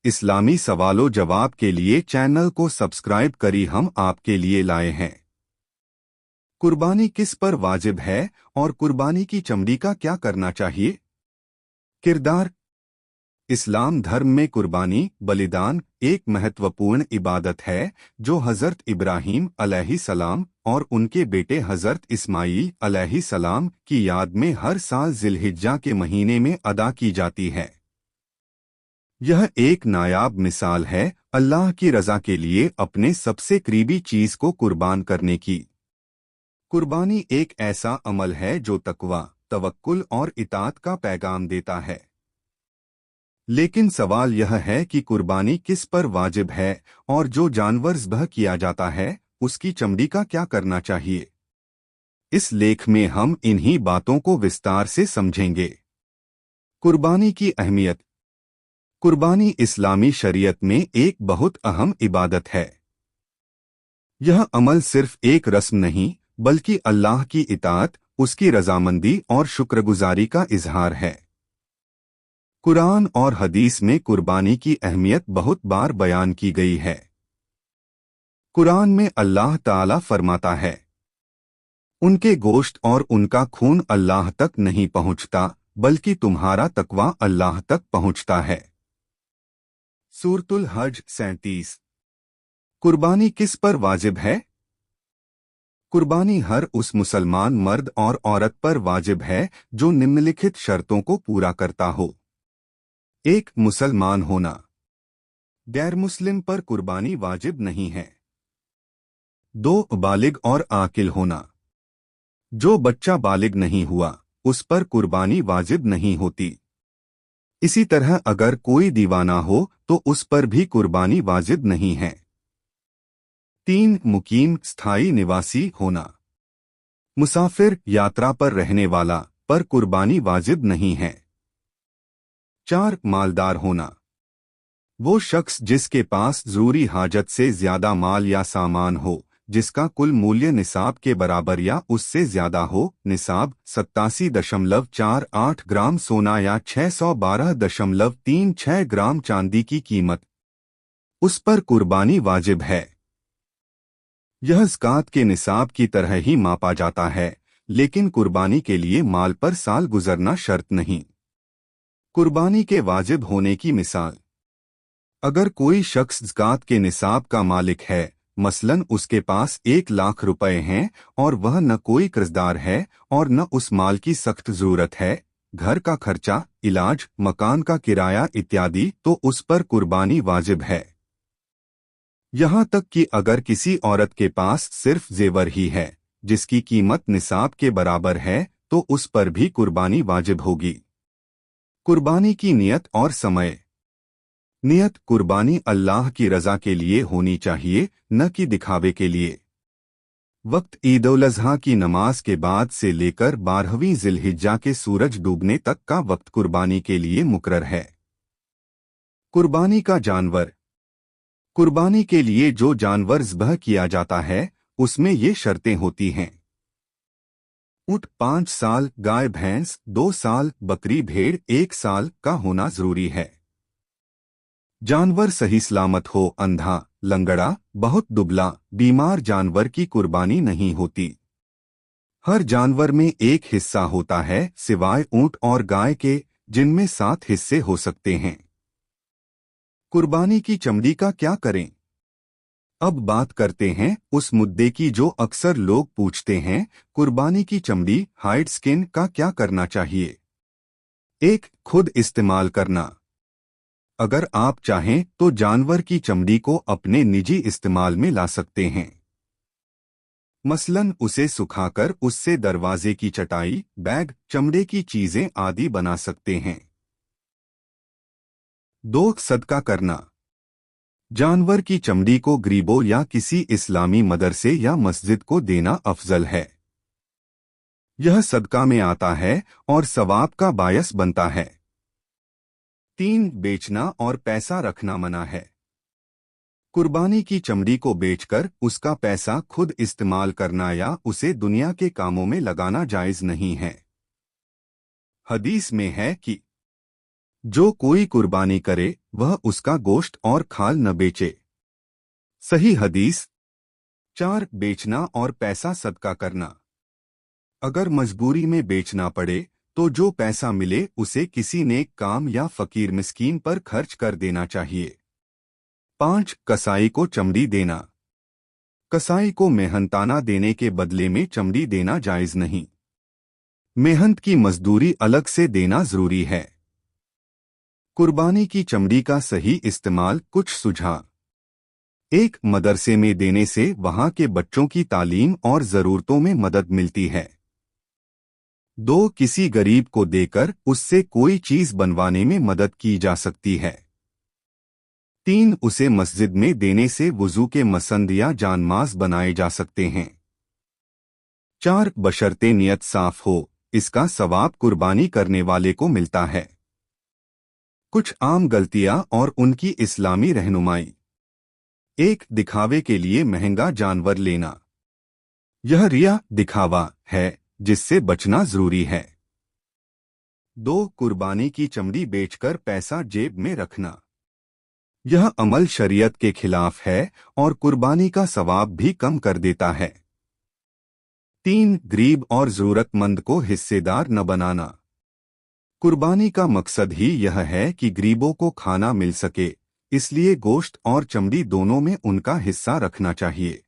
इस्लामी सवालों जवाब के लिए चैनल को सब्सक्राइब करी हम आपके लिए लाए हैं। कुर्बानी किस पर वाजिब है और कुर्बानी की चमड़ी का क्या करना चाहिए? किरदार। इस्लाम धर्म में कुर्बानी बलिदान एक महत्वपूर्ण इबादत है जो हज़रत इब्राहीम अलैहिस्सलाम और उनके बेटे हज़रत इस्माईल अलैहिस्सलाम की याद में हर साल जिलहिज्जा के महीने में अदा की जाती है। यह एक नायाब मिसाल है अल्लाह की रज़ा के लिए अपने सबसे करीबी चीज़ को कुर्बान करने की। कुर्बानी एक ऐसा अमल है जो तकवा, तवक्कुल और इताअत का पैगाम देता है। लेकिन सवाल यह है कि कुर्बानी किस पर वाजिब है और जो जानवर ज़ब्ह किया जाता है उसकी चमड़ी का क्या करना चाहिए। इस लेख में हम इन्हीं बातों को विस्तार से समझेंगे। कुर्बानी की अहमियत। कुर्बानी इस्लामी शरीयत में एक बहुत अहम इबादत है। यह अमल सिर्फ एक रस्म नहीं बल्कि अल्लाह की इताअत, उसकी रज़ामंदी और शुक्रगुजारी का इजहार है। कुरान और हदीस में कुर्बानी की अहमियत बहुत बार बयान की गई है। कुरान में अल्लाह ताला फरमाता है, उनके गोश्त और उनका खून अल्लाह तक नहीं पहुंचता बल्कि तुम्हारा तकवा अल्लाह तक पहुंचता है। सूरतुल हज 37। कुर्बानी किस पर वाजिब है? कुर्बानी हर उस मुसलमान मर्द और औरत पर वाजिब है जो निम्नलिखित शर्तों को पूरा करता हो। 1. मुसलमान होना। गैर मुस्लिम पर कुर्बानी वाजिब नहीं है। 2. बालिग और आकिल होना। जो बच्चा बालिग नहीं हुआ उस पर कुर्बानी वाजिब नहीं होती। इसी तरह अगर कोई दीवाना हो तो उस पर भी कुर्बानी वाजिब नहीं है। 3. मुकीम स्थायी निवासी होना। मुसाफिर यात्रा पर रहने वाला पर कुर्बानी वाजिब नहीं है। 4. मालदार होना। वो शख्स जिसके पास ज़रूरी हाजत से ज़्यादा माल या सामान हो जिसका कुल मूल्य निसाब के बराबर या उससे ज़्यादा हो। निसाब 87.48 ग्राम सोना या 612.36 ग्राम चांदी की कीमत। उस पर कुर्बानी वाजिब है। यह ज़कात के निसाब की तरह ही मापा जाता है, लेकिन कुर्बानी के लिए माल पर साल गुजरना शर्त नहीं। कुर्बानी के वाजिब होने की मिसाल। अगर कोई शख्स ज़कात के निसाब का मालिक है, मसलन उसके पास 1 लाख रुपए हैं और वह न कोई कर्जदार है और न उस माल की सख्त ज़रूरत है, घर का खर्चा, इलाज, मकान का किराया इत्यादि, तो उस पर कुर्बानी वाजिब है। यहाँ तक कि अगर किसी औरत के पास सिर्फ जेवर ही है जिसकी कीमत निसाब के बराबर है तो उस पर भी कुर्बानी वाजिब होगी। कुर्बानी की नियत और समय। नियत कुर्बानी अल्लाह की रज़ा के लिए होनी चाहिए, न कि दिखावे के लिए। वक्त ईद उल अज़हा की नमाज के बाद से लेकर 12वीं जिलहिज्जा के सूरज डूबने तक का वक्त कुर्बानी के लिए मुकर्रर है। कुर्बानी का जानवर। कुर्बानी के लिए जो जानवर ज़ब्ह किया जाता है उसमें ये शर्तें होती हैं। ऊँट 5 साल, गाय भैंस 2 साल, बकरी भेड़ 1 साल का होना जरूरी है। जानवर सही सलामत हो, अंधा, लंगड़ा, बहुत दुबला, बीमार जानवर की कुर्बानी नहीं होती। हर जानवर में एक हिस्सा होता है सिवाय ऊँट और गाय के, जिनमें 7 हिस्से हो सकते हैं। कुर्बानी की चमड़ी का क्या करें? अब बात करते हैं उस मुद्दे की जो अक्सर लोग पूछते हैं, कुर्बानी की चमड़ी हाइड स्किन का क्या करना चाहिए। 1. खुद इस्तेमाल करना। अगर आप चाहें तो जानवर की चमड़ी को अपने निजी इस्तेमाल में ला सकते हैं। मसलन उसे सुखाकर उससे दरवाजे की चटाई, बैग, चमड़े की चीजें आदि बना सकते हैं। 2. सदका करना। जानवर की चमड़ी को गरीबों या किसी इस्लामी मदरसे या मस्जिद को देना अफजल है। यह सदका में आता है और सवाब का बायस बनता है। 3. बेचना और पैसा रखना मना है। कुर्बानी की चमड़ी को बेचकर उसका पैसा खुद इस्तेमाल करना या उसे दुनिया के कामों में लगाना जायज नहीं है। हदीस में है कि जो कोई कुर्बानी करे वह उसका गोश्त और खाल न बेचे। सही हदीस। 4. बेचना और पैसा सदका करना। अगर मजबूरी में बेचना पड़े तो जो पैसा मिले उसे किसी नेक काम या फकीर मिस्कीन पर खर्च कर देना चाहिए। 5. कसाई को चमड़ी देना। कसाई को मेहनताना देने के बदले में चमड़ी देना जायज नहीं। मेहनत की मजदूरी अलग से देना जरूरी है। कुर्बानी की चमड़ी का सही इस्तेमाल। कुछ सुझाव। 1. मदरसे में देने से वहां के बच्चों की तालीम और जरूरतों में मदद मिलती है। 2. किसी गरीब को देकर उससे कोई चीज बनवाने में मदद की जा सकती है। 3. उसे मस्जिद में देने से वुजू के मसंद या जानमाज बनाए जा सकते हैं। 4. बशर्ते नियत साफ हो, इसका सवाब कुर्बानी करने वाले को मिलता है। कुछ आम गलतियां और उनकी इस्लामी रहनुमाई। 1. दिखावे के लिए महंगा जानवर लेना। यह रिया दिखावा है जिससे बचना जरूरी है। 2. कुर्बानी की चमड़ी बेचकर पैसा जेब में रखना। यह अमल शरीयत के खिलाफ है और कुर्बानी का सवाब भी कम कर देता है। 3. गरीब और जरूरतमंद को हिस्सेदार न बनाना। कुर्बानी का मकसद ही यह है कि गरीबों को खाना मिल सके, इसलिए गोश्त और चमड़ी दोनों में उनका हिस्सा रखना चाहिए।